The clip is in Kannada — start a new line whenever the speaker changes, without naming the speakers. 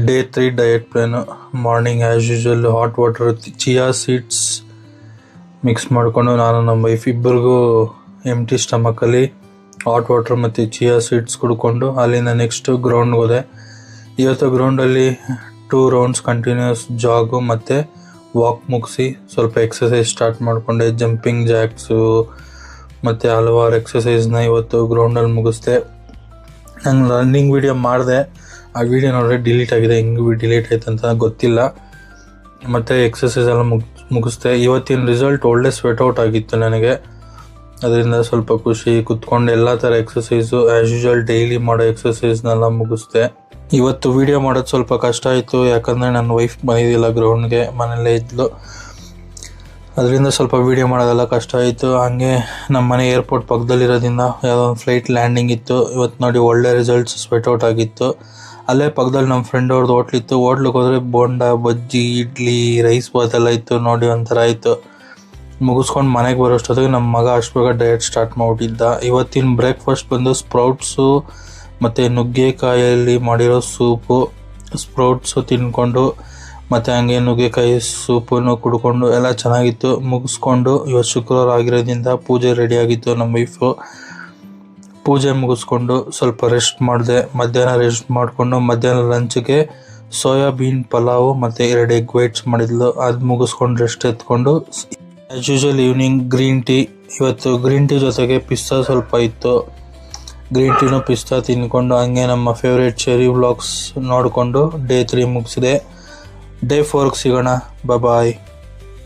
Day 3 diet plan. Morning as usual hot water chia seeds mix ಮಾಡಿಕೊಂಡು ನಾನು ನಮ್ಮ ವೈಫ್ ಇಬ್ಬರಿಗೂ ಎಂಟಿ ಸ್ಟಮಕಲ್ಲಿ ಹಾಟ್ ವಾಟರ್ ಮತ್ತು ಚಿಯಾ ಸೀಡ್ಸ್ ಕುಡ್ಕೊಂಡು ಅಲ್ಲಿಂದ ನೆಕ್ಸ್ಟ್ ಗ್ರೌಂಡ್ಗೆ ಹೋದೆ. ಇವತ್ತು ಗ್ರೌಂಡಲ್ಲಿ 2 ರೌಂಡ್ಸ್ ಕಂಟಿನ್ಯೂಸ್ ಜಾಗು ಮತ್ತು ವಾಕ್ ಮುಗಿಸಿ ಸ್ವಲ್ಪ ಎಕ್ಸಸೈಸ್ ಸ್ಟಾರ್ಟ್ ಮಾಡಿಕೊಂಡೆ. ಜಂಪಿಂಗ್ ಜಾಕ್ಸು ಮತ್ತು ಹಲವಾರು ಎಕ್ಸಸೈಸ್ನ ಇವತ್ತು ಗ್ರೌಂಡಲ್ಲಿ ಮುಗಿಸ್ದೆ. ನಾನು ರನ್ನಿಂಗ್ ವೀಡಿಯೋ ಮಾಡಿದೆ, ಆ ವಿಡಿಯೋ ನೋಡಿದ್ರೆ ಡಿಲೀಟ್ ಆಗಿದೆ. ಹೆಂಗೆ ಡಿಲೀಟ್ ಆಯ್ತು ಅಂತ ನನಗೆ ಮತ್ತು ಎಕ್ಸಸೈಸ್ ಎಲ್ಲ ಮುಗಿಸ್ದೆ. ಇವತ್ತಿನ ರಿಸಲ್ಟ್ ಒಳ್ಳೆ ಸ್ವೆಟ್ಔಟ್ ಆಗಿತ್ತು ನನಗೆ, ಅದರಿಂದ ಸ್ವಲ್ಪ ಖುಷಿ. ಕುತ್ಕೊಂಡು ಎಲ್ಲ ಥರ ಎಕ್ಸಸೈಸು ಆ್ಯಸ್ ಯೂಶುವಲ್ ಡೈಲಿ ಮಾಡೋ ಎಕ್ಸಸೈಸ್ನೆಲ್ಲ ಮುಗಿಸ್ದೆ. ಇವತ್ತು ವೀಡಿಯೋ ಮಾಡೋದು ಸ್ವಲ್ಪ ಕಷ್ಟ ಆಯಿತು, ಯಾಕಂದರೆ ನನ್ನ ವೈಫ್ ಬಂದಿದ್ದಿಲ್ಲ ಗ್ರೌಂಡ್ಗೆ, ಮನೆಯಲ್ಲೇ ಇದ್ಲು. ಅದರಿಂದ ಸ್ವಲ್ಪ ವೀಡಿಯೋ ಮಾಡೋದೆಲ್ಲ ಕಷ್ಟ ಆಯಿತು. ಹಾಗೆ ನಮ್ಮ ಮನೆ ಏರ್ಪೋರ್ಟ್ ಪಕ್ಕದಲ್ಲಿರೋದ್ರಿಂದ ಯಾವುದೋ ಒಂದು ಫ್ಲೈಟ್ ಲ್ಯಾಂಡಿಂಗ್ ಇತ್ತು. ಇವತ್ತು ನೋಡಿ ಒಳ್ಳೆ ರಿಸಲ್ಟ್ಸ್ ಸ್ವೆಟ್ಔಟ್ ಆಗಿತ್ತು. ಅಲ್ಲೇ ಪಕ್ಕದಲ್ಲಿ ನಮ್ಮ ಫ್ರೆಂಡ್ ಅವ್ರದ್ದು ಹೋಟ್ಲಿತ್ತು. ಹೋಟ್ಲಿಗೆ ಹೋದರೆ ಬೋಂಡ, ಬಜ್ಜಿ, ಇಡ್ಲಿ, ರೈಸ್ ಬಾತ್ ಎಲ್ಲ ಇತ್ತು. ನೋಡಿ ಒಂಥರ ಆಯಿತು. ಮುಗಿಸ್ಕೊಂಡು ಮನೆಗೆ ಬರೋಷ್ಟೊತ್ತಿಗೆ ನಮ್ಮ ಮಗ ಅಷ್ಟು ಬೇಗ ಡಯಟ್ ಸ್ಟಾರ್ಟ್ ಮಾಡಿಬಿಟ್ಟಿದ್ದ. ಇವತ್ತಿನ ಬ್ರೇಕ್ಫಾಸ್ಟ್ ಬಂದು ಸ್ಪ್ರೌಟ್ಸು ಮತ್ತು ನುಗ್ಗೆಕಾಯಲ್ಲಿ ಮಾಡಿರೋ ಸೂಪು, ಸ್ಪ್ರೌಟ್ಸು ತಿಂದ್ಕೊಂಡು ಮತ್ತು ಹಂಗೆ ನುಗ್ಗೆಕಾಯಿ ಸೂಪನ್ನು ಕುಡ್ಕೊಂಡು ಎಲ್ಲ ಚೆನ್ನಾಗಿತ್ತು. ಮುಗಿಸ್ಕೊಂಡು ಇವತ್ತು ಶುಕ್ರವಾರ ಆಗಿರೋದ್ರಿಂದ ಪೂಜೆ ರೆಡಿಯಾಗಿತ್ತು. ನಮ್ಮ ವೈಫು ಪೂಜೆ ಮುಗಿಸ್ಕೊಂಡು ಸ್ವಲ್ಪ ರೆಸ್ಟ್ ಮಾಡಿದೆ. ಮಧ್ಯಾಹ್ನ ರೆಸ್ಟ್ ಮಾಡಿಕೊಂಡು ಮಧ್ಯಾಹ್ನ ಲಂಚ್ಗೆ ಸೋಯಾಬೀನ್ ಪಲಾವು ಮತ್ತು 2 ಎಗ್ ವೈಟ್ಸ್ ಮಾಡಿದ್ಲು. ಅದು ಮುಗಿಸ್ಕೊಂಡು ರೆಸ್ಟ್ ಎತ್ಕೊಂಡು as usual evening green tea. ಇವತ್ತು ಗ್ರೀನ್ ಟೀ ಜೊತೆಗೆ ಪಿಸ್ತಾ ಸ್ವಲ್ಪ ಇತ್ತು. ಗ್ರೀನ್ ಟೀನು ಪಿಸ್ತಾ ತಿಂದ್ಕೊಂಡು ಹಂಗೆ ನಮ್ಮ ಫೇವ್ರೇಟ್ ಚೆರಿ ವ್ಲಾಗ್ಸ್ ನೋಡಿಕೊಂಡು ಡೇ 3 ಮುಗಿಸಿದೆ. ಡೇ 4ಗೆ ಸಿಗೋಣ. ಬಾಯ್.